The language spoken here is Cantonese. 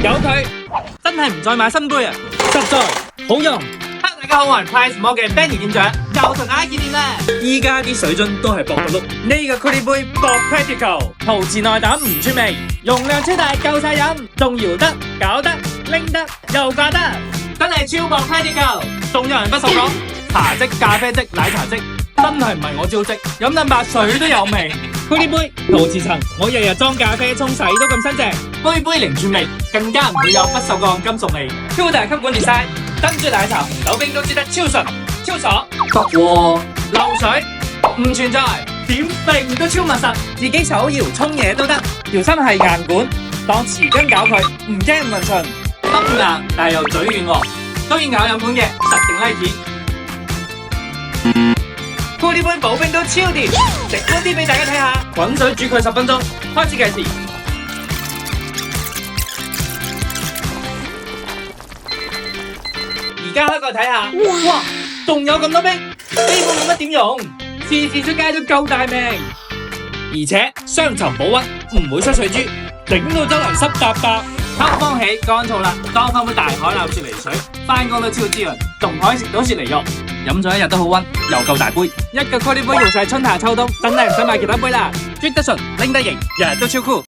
有佢真係唔再買新杯啊！實在好用。大家好，我係 Price Mall 嘅 Benny 店長，又同大家見面啦！依家啲水樽都係薄到碌，呢個 Coolie 杯薄 Practical， 陶瓷內膽唔穿味，容量超大夠晒飲，仲搖得、搞得、拎得又掛得，真係超薄 Practical。仲有人不熟講茶漬、咖啡漬、奶茶漬，真係唔係我招積，飲啖白水都有味。Coolie 杯陶瓷層，我日日裝咖啡沖洗都咁新淨，杯杯零轉味，更加唔會有不鏽鋼金屬味。超大吸管 design。珍珠奶茶、手冰都知得超純、超爽，得喎！漏水唔存在，點揈都超密實，自己手搖沖嘢都得。條芯係硬管，當匙羹搞佢，唔驚唔勻循。得硬但係又嘴軟喎，都要咬飲管嘅，實定 like。Coolie 杯保冰都超掂，直觀啲俾大家睇下。滾水煮佢10分鐘，開始計時。而家開個睇下，哇，仲有咁多冰，基本冇乜點用，次次出街都夠大命，而且雙層保溫，唔會出水珠，整到周圍濕搭搭。秋風起，乾燥啦，當翻杯大海撈雪梨水，翻工都超滋潤，仲可以食到雪梨肉，飲咗一日都好溫，又夠大杯，一個 Coolie 杯用晒春夏秋冬，真係唔使買其他杯啦，啜得順，拎得型，日日都超酷。